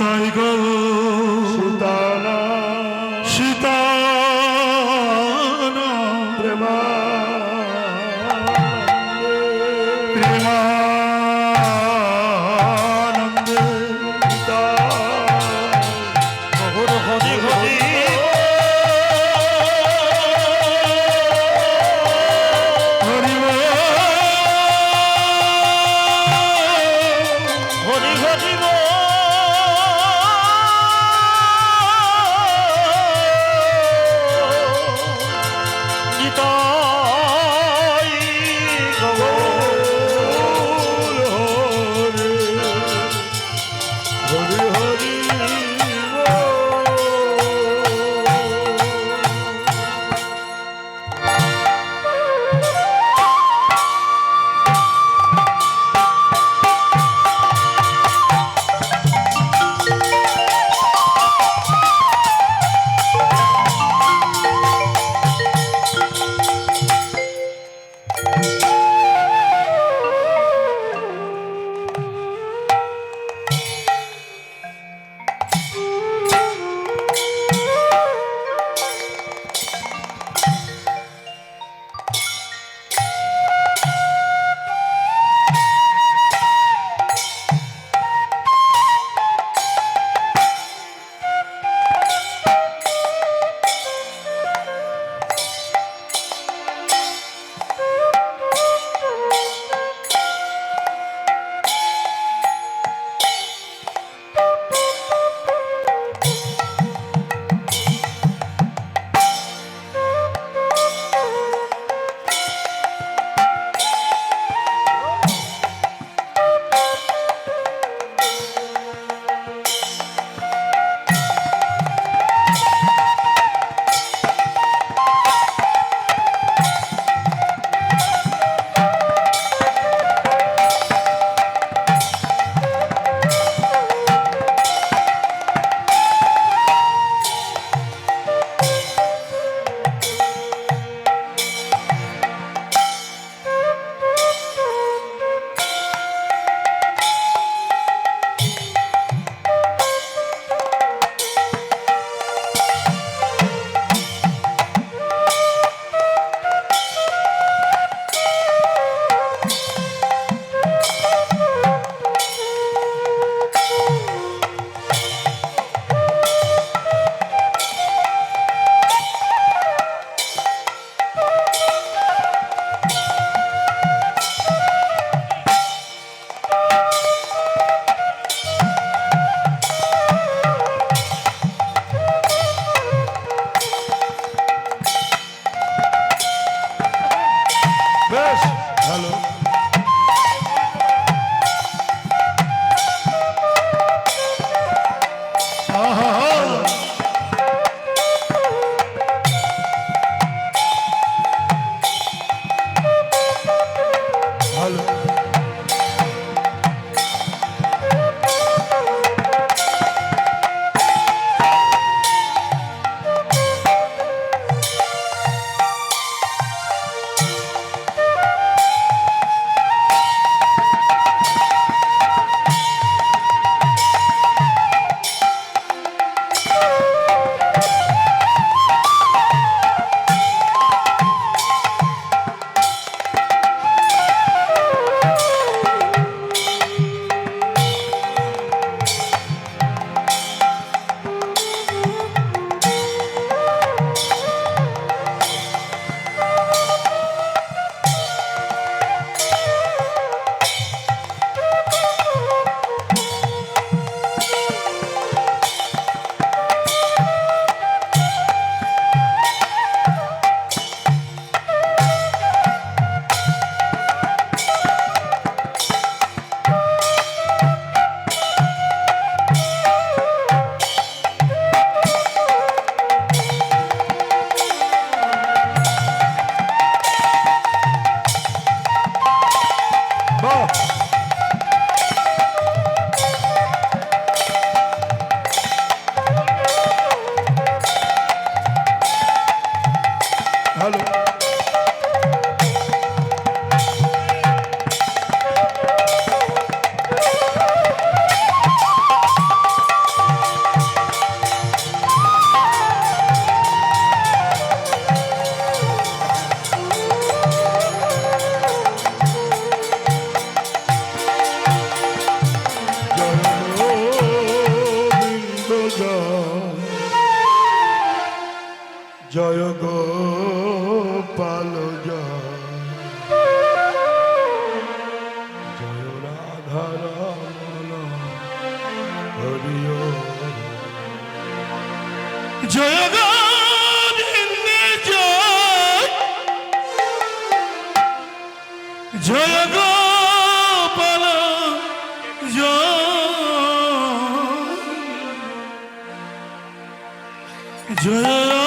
তাই গো সীতানা সীতানা প্রেমানন্দে গৌর হরি হরি হরি হরি হরি জয় গোপাল জয় জয় রাধা রমণ হরি জয় গোবিন্দে জয় জয় গোপাল জয় জয়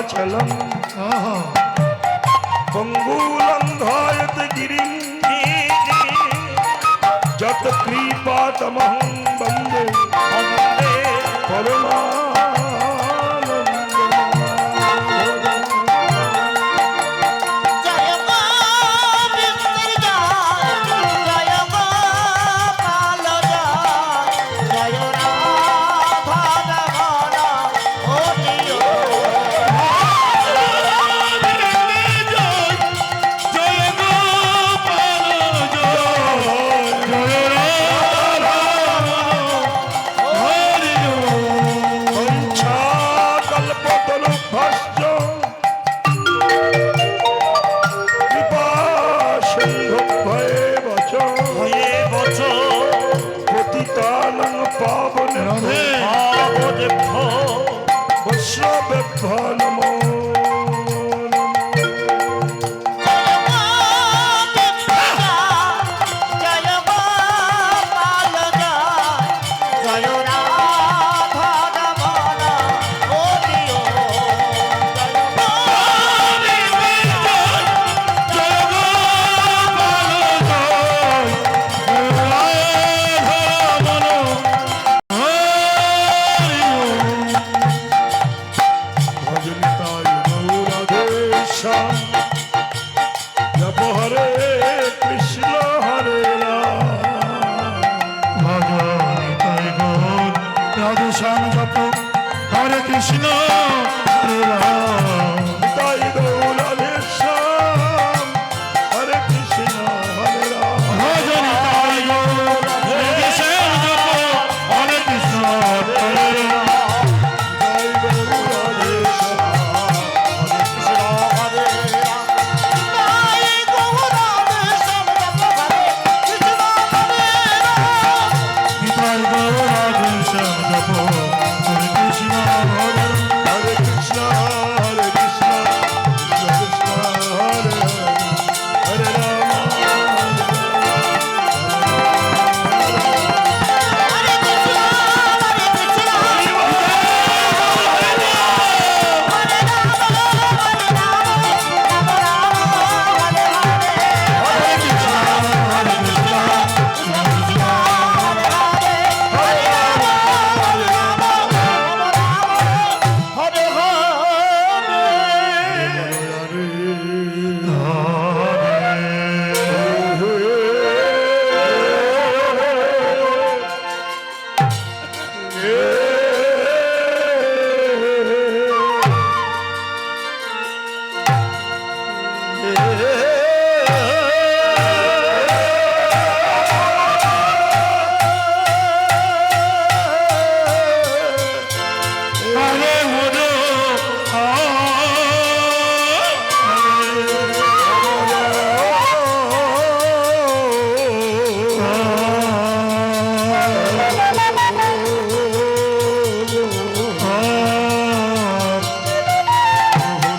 चलम पंगुलंघायत गिरिं जत कृपा तमहं वंदे কৃষ্ণ হরে রাম তাই গৌর শ্যাম হরে কৃষ্ণ হরে রাম ভজনি তাই গৌর শ্যাম জপ হরে কৃষ্ণ হরে রাম তাই গৌর শ্যাম হরে কৃষ্ণ তাই গৌর শ্যাম জপ হরে কৃষ্ণ হরে রাম হরে কৃষ্ণ হরে কৃষ্ণ কৃষ্ণ কৃষ্ণ হরে হরে রাম হরে হরে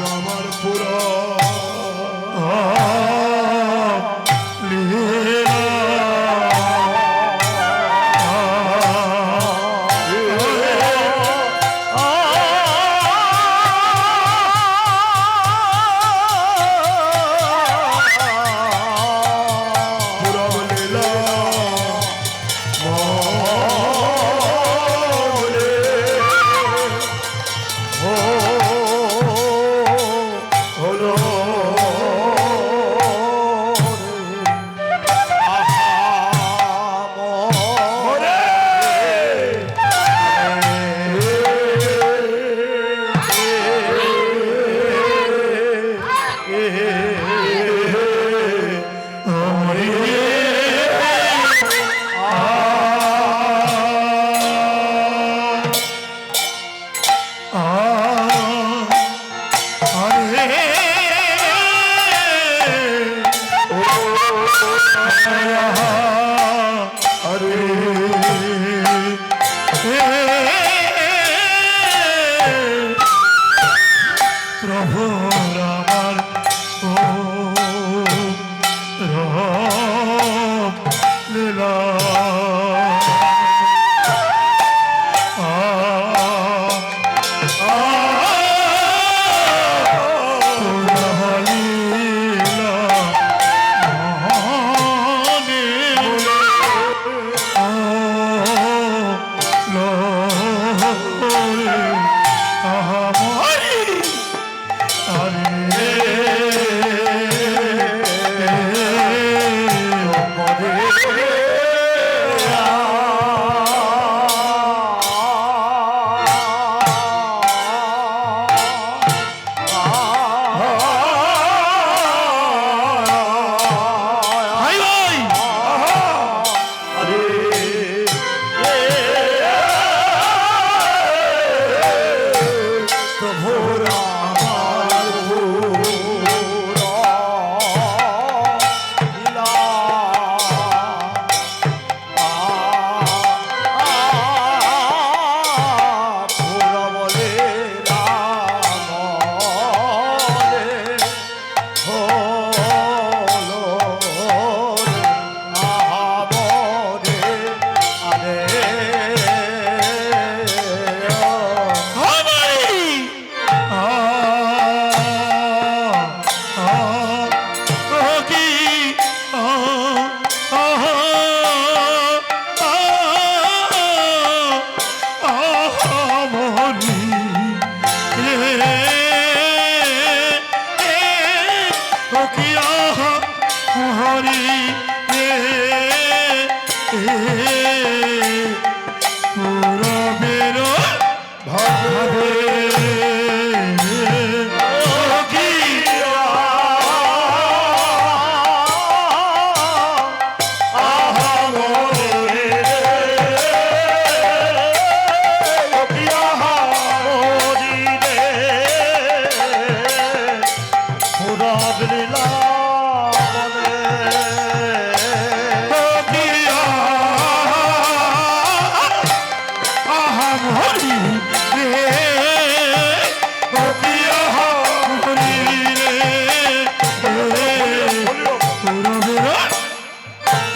আমার পুরা পুরা লীলা মনে ও হলো মরে প্রভু আমার ও রাম লীলা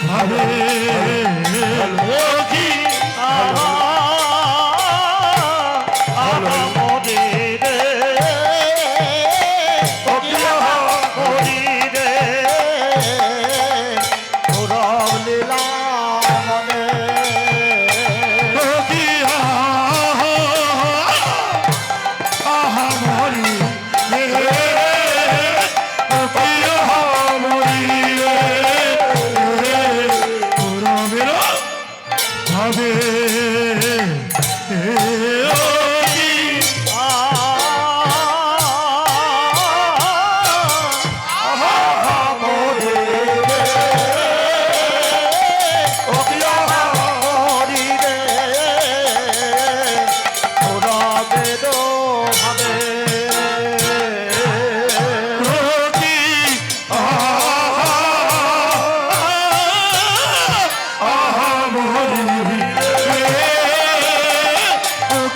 ভাবে ও কি আহা আহা মরি রে ও কি আহা মরি রে গৌরব লীলা মনে ও কি আহা আহা মরি রে ও কি আহা মরি রে পুরা বেরো ভাবে ও কি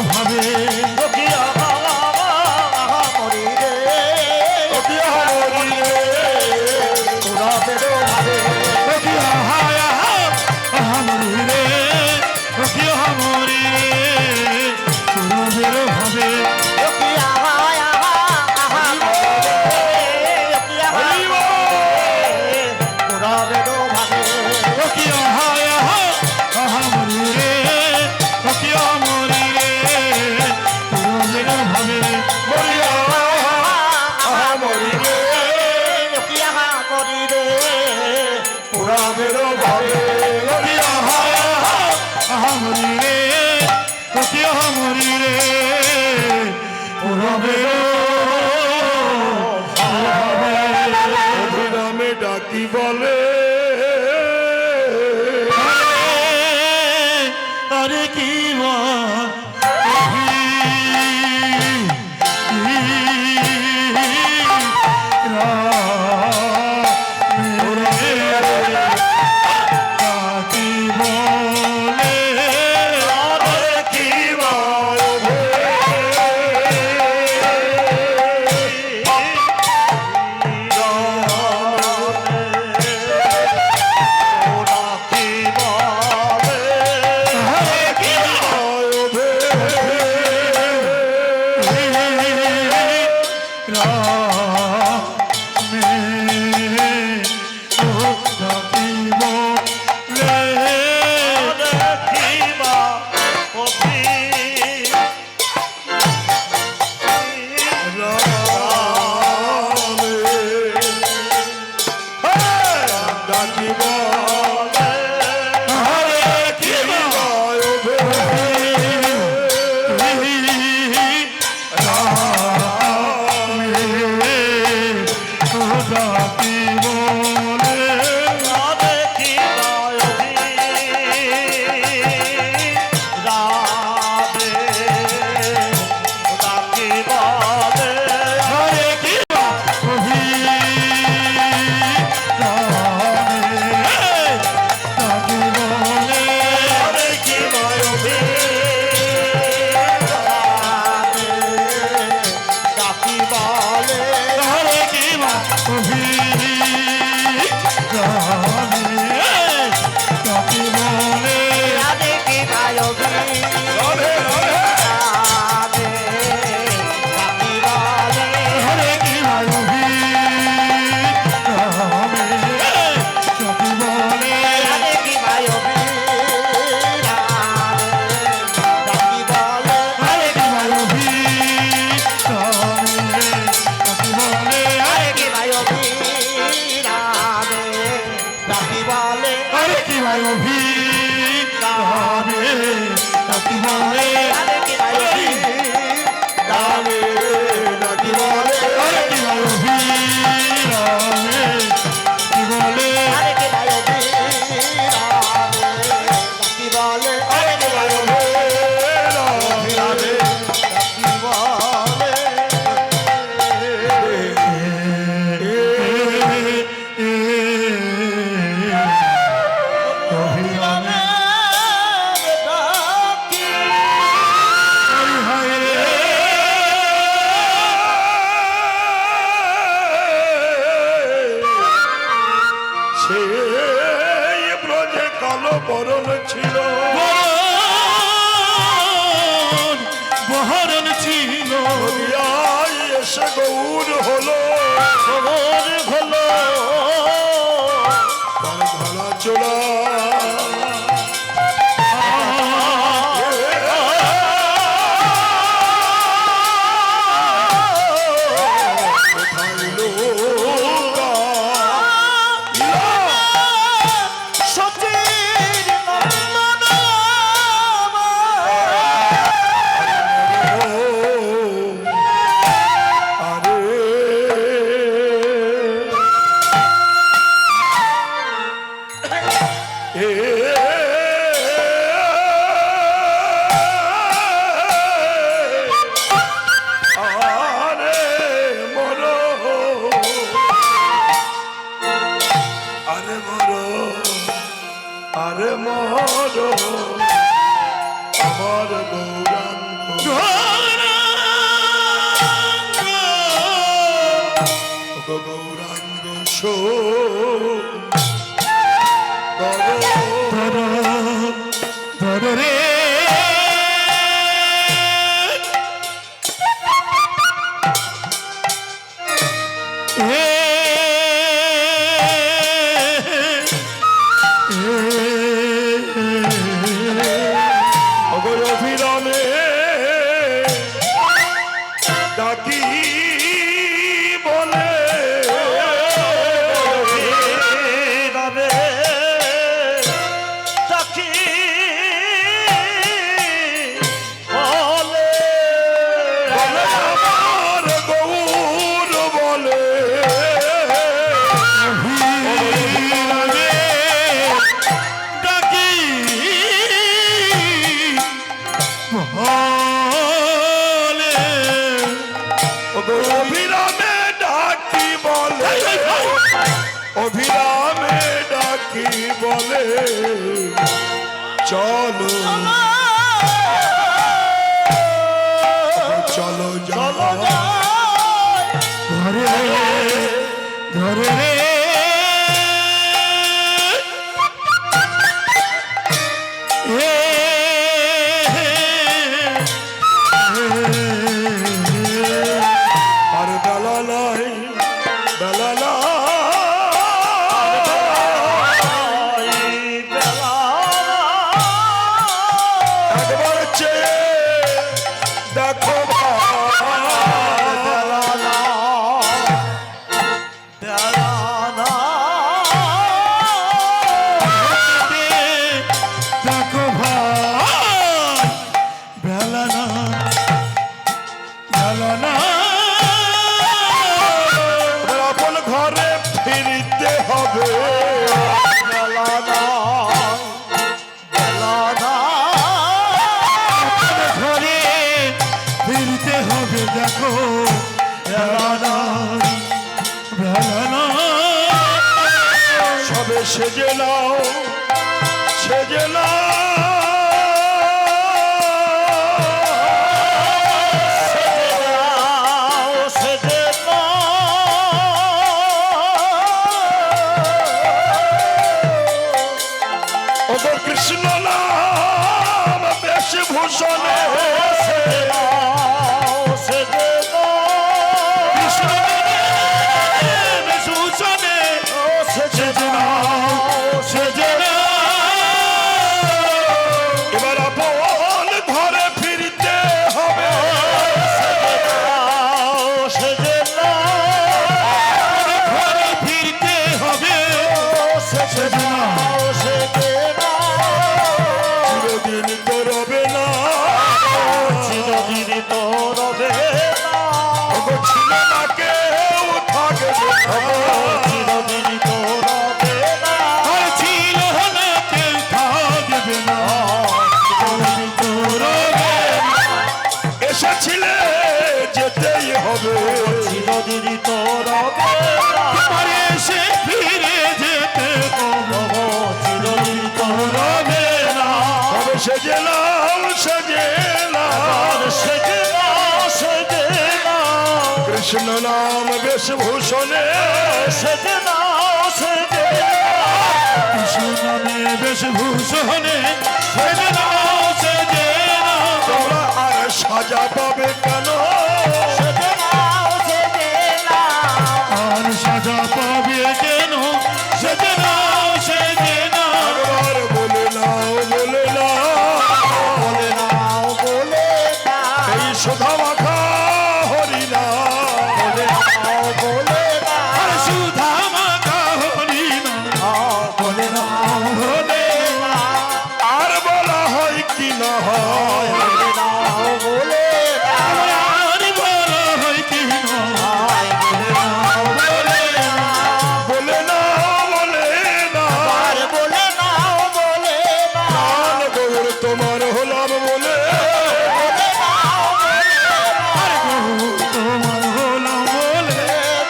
ভাবে ভাবে মরি রে রামে ডাকি বলে আরে কি ভাই রামে নাকি বলে আরে কি ভাই অভিরামে কি বলে আরে কি ভাই রামে নাকি বলে আরে কি ভাই রামে নাকি বলে অভিরামে হায় রে সেই ব্রজে কালো বরণ ছিল বহরণ ছিল নদিয়ায় এসে গৌর হলো খবর হলো তার ঘোড়া চোরা সচির নন্দন আরে মরো আমার গৌরাঙ্গ গৌরাঙ্গ শো রে অভিরামে ডাকি বলে রবে সখী বলে বলে আমার গৌর বলে ডাকি বলে অভিরামে ডাকি বলে অভিরামে ডাকি বলে চলো চলো চলো যাও ধরে ধরে রে আর বেলা নাই বেলা নাই একবার চেয়ে দেখো দেখো ভাই বেলা না বেলা না আপন ঘরে ফিরতে হবে ঘরে ফিরতে হবে দেখো বেলা না বেলা না সবে সেজে নাও সেজে নাও ওগো কৃষ্ণ নাম বেশভূষণে কৃষ্ণ সূচনে সেজে নাও সেজে নাও এবার আপন ঘরে ফিরতে হবে ঘরে ফিরতে হবে সেজে নাও চিরদিন সেজে নাও সেজে নাও সেজে নাও সেজে নাও কৃষ্ণ নাম বেশভূষণে সেজে নাও সেজে কৃষ্ণ নামে বেশভূষণে সেজে নাও সেজে নাও তোমরা আর সাজা পাবে কেন সেজে নাও সেজে নাও আর সাজা পাবে কেন সেজে নাও সেজে নাও একবার বলে নাও বলে নাও বলে নাও বলে নাও এই সুধা মাখা হরি নাম বলে নাও বলে নাও আর সুধা মাখা হরি নাম বলে নাও বলে আর বলা হয় কি না হয় বলে নাও বলে নাও আর বলা হয় কি নয় বলে নাও বলে নাও বলে নাও আর বলে নাও বলে নাও প্রাণ গৌর তোমার হলাম বলে বলে নাও বলে নাও আর গৌর তোমার হলাম বলে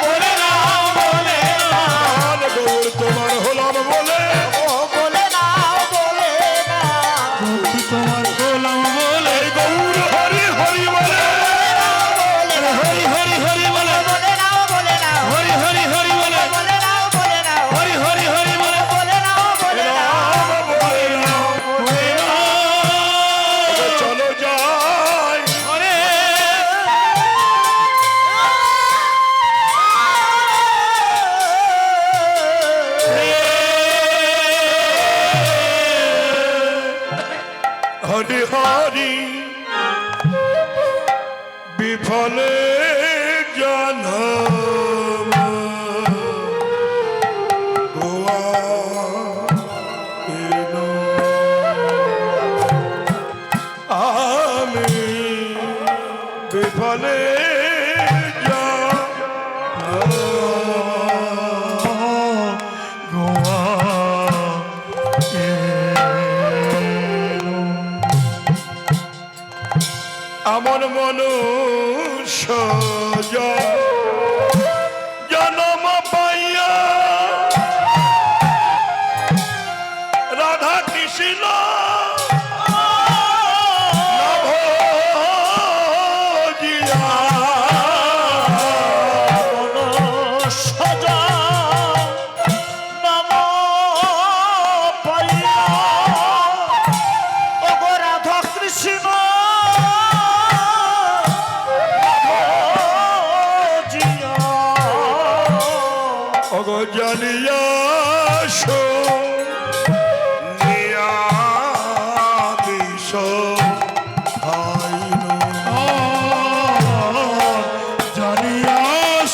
বলে নাও বলে নাও প্রাণ গৌর তোমার হলাম বলে বলে নাও বলে নাও গৌর তোমার হলাম বলে এই গৌর হরি হরি বলে হরি হরি হরি বলে বলে নাও বলে নাও হরি হরি হরি বলে বলে নাও বলে নাও হরি হরি হরি বলে বলে নাও বলে নাও রাম বলে নাও বলে নাও চলো যাই হরে হরি হরি বিফলে জনম গোয়া এলো। আমি বিফলে গোয়া আমন মনুষ্য জনম পাইয়া রাধা কৃষ্ণ লাভ জিয়া। সজা নম পাইয়া ওগো রাধা কৃষ্ণ জিয়া অগো জানিয়া শো নিয়া বিষ খাইল। জানিয়া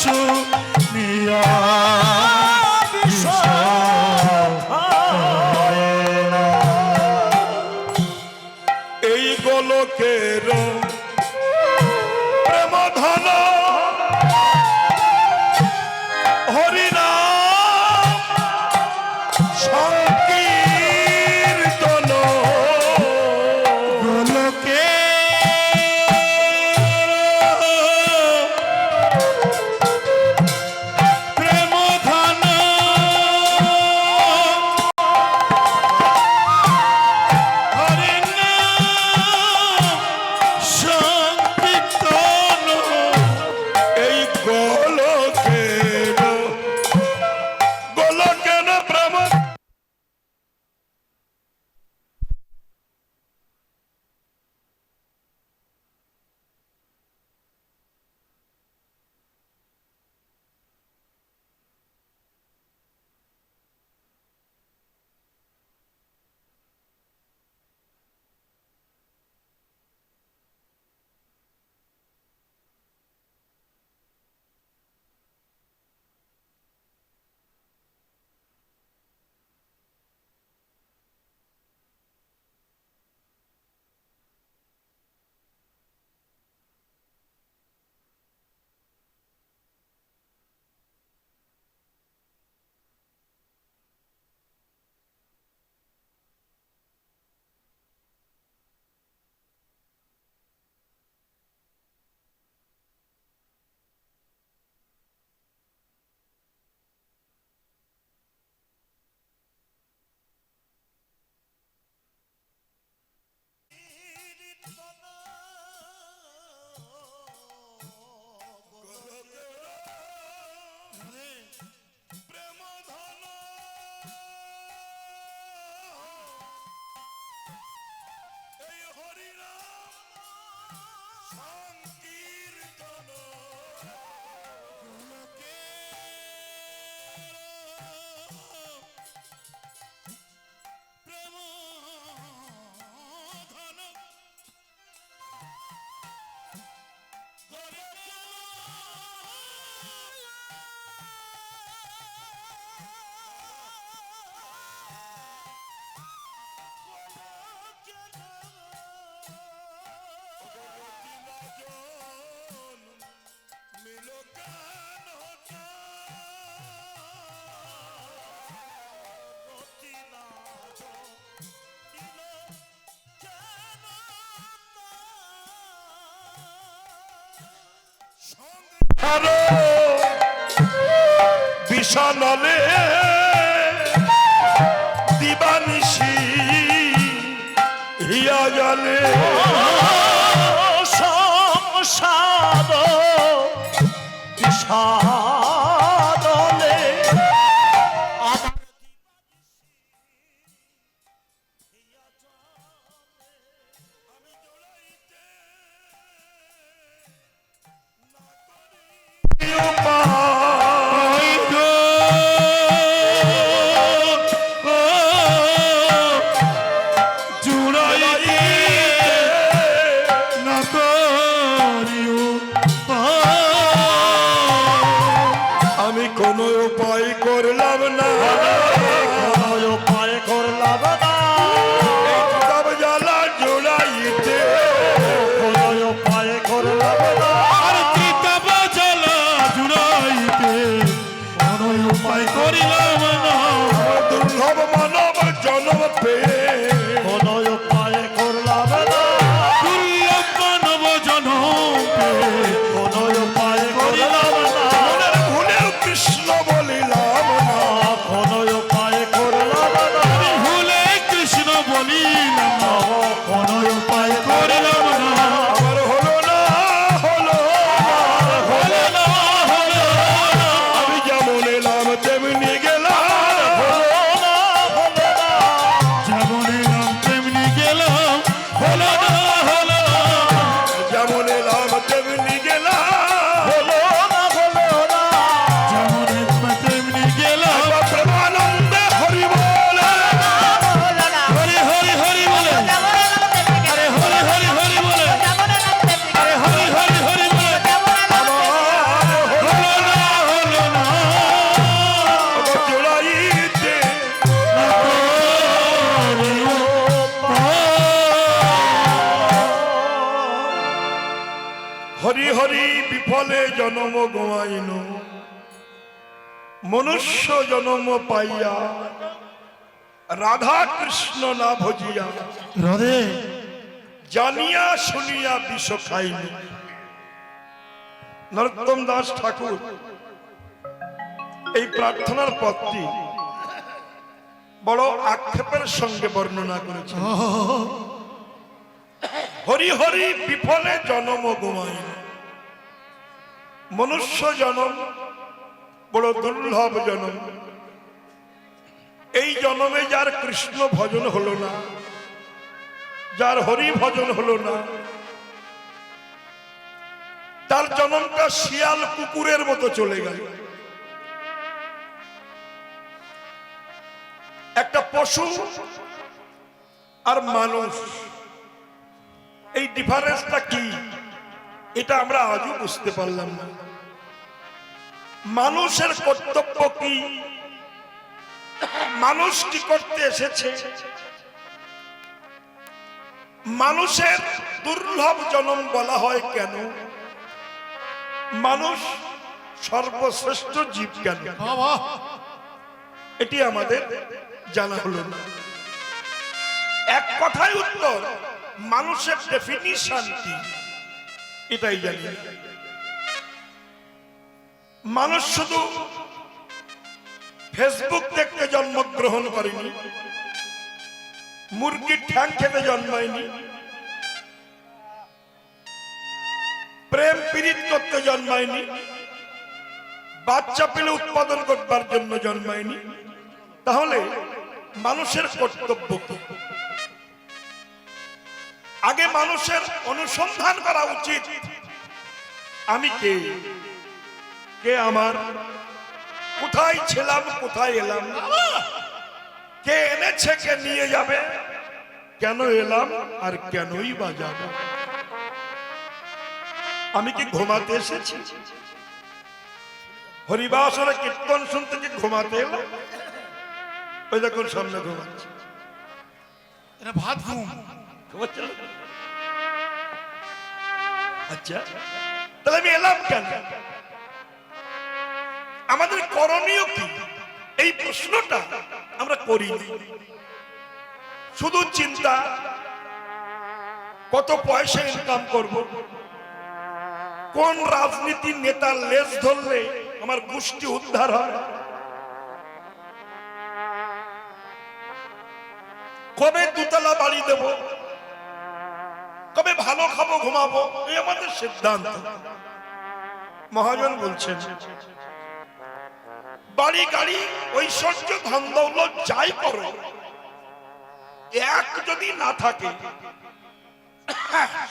শুনিয়া এই গোলকের প্রেম ধন হরিনাম সংকীর্তন গোলকে প্রেম ধন হরি নাম শ্মশানলে দিবানিশি হিয়া জলে সংসাদ বিষাদলে আমি কোনো উপায় করলাম না কোনো উপায় করলাম না তব জ্বালা জোড়াইতে কোনো উপায় করলাম না আর কিতাব জ্বালা জুড়াইতে কোনো উপায় করিলাম না। আমার দুর্লভ মানব জন্ম পেয়ে কোনো উপায় করলাম না দুর্লভ মানব জনমে কোনো উপায় করলাম না মনের ভুলেও কৃষ্ণ বলিলাম না কোনো উপায় করলাম না ভুলে কৃষ্ণ বলিলাম না, কোনো উপায় করিলাম না। আমার হলো না হলো হলো না, হলো না। আমি যেমন এলাম তেমনি গেলাম যেমন এলাম তেমনি গেলাম, হলো না, হলো না। যেমন এলাম তেমনি গেলাম যেমন এলাম তেমনি গেলাম। প্রেমানন্দে হরি বলে হরি হরি হরি বলে, আরে হরি হরি হরি বলে, আরে হরি হরি হরি বলে। হলো না, হলো না। জোড়াইতে হরি হরি বিফলে জনম গোয়াইন মনুষ্য জনম পাইয়া রাধা কৃষ্ণ না ভজিয়া রাধে জানিয়া শুনিয়া বিষ খাইনি। নরোত্তম দাস ঠাকুর এই প্রার্থনার পথটি বড় আক্ষেপের সঙ্গে বর্ণনা করেছেন। হরি হরি বিফলে জনম গোমাইন, মনুষ্য জনম বড় দুর্লভ জনম। এই জনমে যার কৃষ্ণ ভজন হলো না, যার হরি ভজন হলো না, তার জনমটা শিয়াল কুকুরের মতো চলে গেল। একটা পশু আর মানুষ, এই ডিফারেন্সটা কি এটা আমরা আজও বুঝতে পারলাম না। মানুষের কর্তব্য কি, মানুষ কি করতে এসেছে, মানুষের দুর্লভ জনম বলা হয় কেন, মানুষ সর্বশ্রেষ্ঠ জীব কেন, এটি আমাদের জানা হলো না। এক কথায় উত্তর, মানুষের ডেফিনিশন কি এটাই জানি না। মানুষ শুধু ফেসবুক দেখতে জন্মগ্রহণ করেনি, মুরগির ঠ্যাং খেতে জন্মায়নি, প্রেম পীড়িত করতে জন্মায়নি, বাচ্চা পেলে উৎপাদন করবার জন্য জন্মায়নি। তাহলে মানুষের কর্তব্য কি? আগে মানুষের অনুসন্ধান করা উচিত, আমি কে, কে আমার, কোথায় ছিলাম, কোথায় এলাম, কে এনেছে, কে নিয়ে যাবে, কেন এলাম আর কেনই বা যাব। আমি কি ঘুমাতে এসেছি? হরিবাসরে কীর্তন শুনতে কি ঘুমাতে এলাম? ওই দেখুন সামনে ঘুমাচ্ছে, এটা ভাত ঘুম। ঘুমাচ্ছে না? আচ্ছা, তাহলে আমি এলাম কেন? আমাদের করণীয় কি? এই প্রশ্নটা আমরা করি। শুধু চিন্তা, কত পয়সা ইনকাম করব, কোন রাজনীতির নেতার লেজ ধরলে আমার গোষ্ঠী উদ্ধার হয়, কবে দুতলা বাড়ি দেব, কবে ভালো খাবো ঘুমাবো, এই আমাদের সিদ্ধান্ত। মহাজন বলছেন বাড়ি গাড়ি ঐশ্বর্য ধন দৌলত যাই করো, এক যদি না থাকে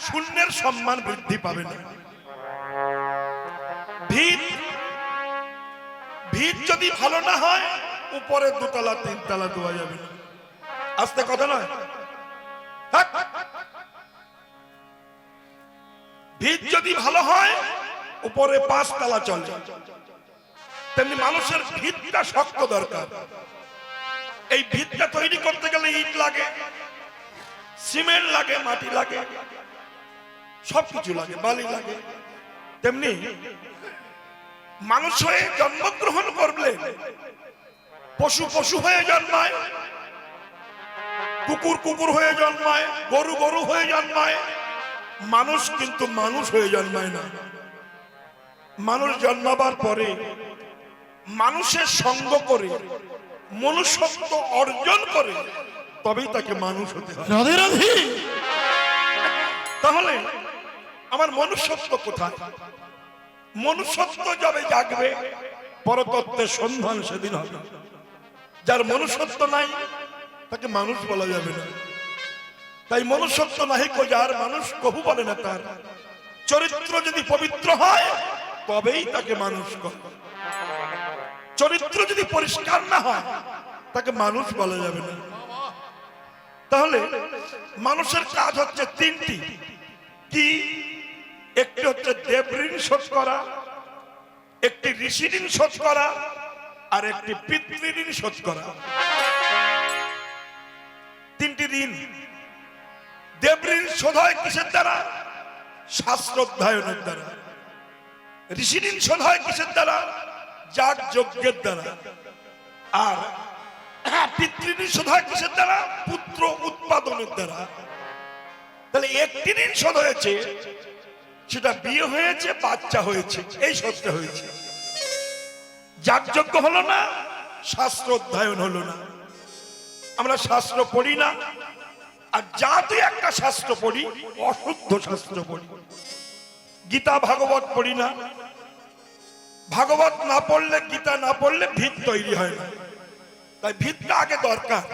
শূন্যের সম্মান বৃদ্ধি পাবে না। ভিত ভিত যদি ভালো না হয় উপরে দুতলা তিনতলা দেওয়া যাবে না। আস্তে কথা নয়, ভিত যদি ভালো হয় উপরে 5 তলা চলে। তেমনি মানুষের ভিতটা শক্ত দরকার। এই ভিতটা তৈরি করতে গেলে ইট লাগে, সিমেন্ট লাগে, মাটি লাগে, সবকিছু লাগে, বালি লাগে। তেমনি মানুষ হয়ে জন্মগ্রহণ করলে পশু পশু হয়ে জন্মায়, কুকুর কুকুর হয়ে জন্মায়, গরু গরু হয়ে জন্মায়। মানুষ কিন্তু মানুষ হয়ে জন্মায় না। মানুষ জন্মাবার পরে মানুষের সঙ্গ করে মনুষ্যত্ব অর্জন করে তবেই তাকে মানুষ হতে হয়। রাধে রাধে। তাহলে আমার মনুষ্যত্ব কোথায়? মনুষ্যত্ব যবে জাগবে পরতত্ত্বের সন্ধান সেদিন হবে। যার মনুষ্যত্ব নাই তাকে মানুষ বলা যাবে না। তাই মনুষ্যত্ব নাহি কো যার, মানুষ কবু বলে না তার। চরিত্র যদি পবিত্র হয় তবেই তাকে মানুষ করে। চরিত্র যদি পরিষ্কার না হয় তাকে মানুষ বলা যাবে না। তাহলে মানুষের কাজ হচ্ছে 3টি। কি? একটি হচ্ছে দেবঋণ শোধ করা, একটি ঋষি ঋণ শোধ করা, আর একটি পিতৃঋণ শোধ করা। 3টি ঋণ। দেবঋণ শোধ হয় কিসের দ্বারা? শাস্ত্র অধ্যয়নের দ্বারা। ঋষি ঋণ শোধ হয় কিসের দ্বারা? যাগ যজ্ঞের দ্বারা। আর পিতৃঋণ শোধ হয় কিসের দ্বারা? পুত্র উৎপাদনের দ্বারা। তাহলে একটি ঋণ শোধ হয়েছে, সেটা বিয়ে হয়েছে, বাচ্চা হয়েছে, এই শোধটা হয়েছে। যাগযজ্ঞ হলো না, শাস্ত্র অধ্যয়ন হলো না। আমরা শাস্ত্র পড়ি না, আর যা তুই একটা শাস্ত্র পড়ি অশুদ্ধ শাস্ত্র পড়ি। গীতা ভাগবত পড়ি না। ভাগবত না পড়লে, গীতা না পড়লে ভিত তৈরি হয় না। তাই ভিতটা আগে দরকার।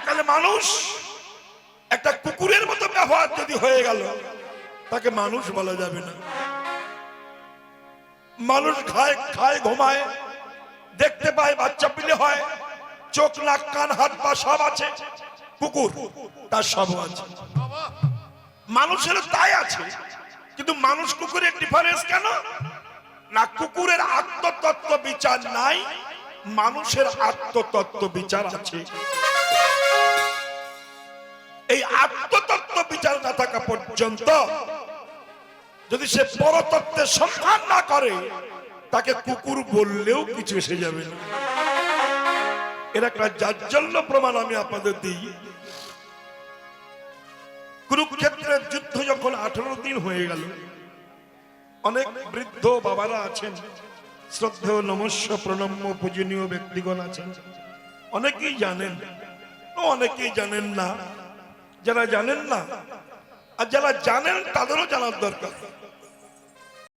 তাহলে মানুষ একটা কুকুরের মতো ব্যবহার যদি হয়ে গেল তাকে মানুষ বলা যাবে না। মানুষ খায় খায় ঘুমায়, দেখতে পায়, বাচ্চা পিলে হয়, চোখ নাক কান হাত পা সব আছে। কুকুর তার সব আছে, মানুষের তাই আছে। কিন্তু মানুষ কুকুরের ডিফারেন্স কেন? না, কুকুরের আত্মতত্ত্ব বিচার নাই, মানুষের আত্মতত্ত্ব বিচার আছে। এই আত্মতত্ত্ব বিচার না থাকা পর্যন্ত যদি সে পরতত্ত্বের সন্ধান না করে তাকে কুকুর বললেও কিছু এসে যাবে না। এর একটা জাজ্জল্য প্রমাণ আমি আপনাদের দিই। কুরুক্ষেত্রের যুদ্ধ যখন 18 দিন হয়ে গেল, অনেক বৃদ্ধ বাবারা আছেন, শ্রদ্ধেয় নমস্য প্রণম্য পূজনীয় ব্যক্তিগণ আছেন। অনেকেই জানেন, অনেকেই জানেন না। যারা জানেন না আর যারা জানেন তাদেরও জানার দরকার।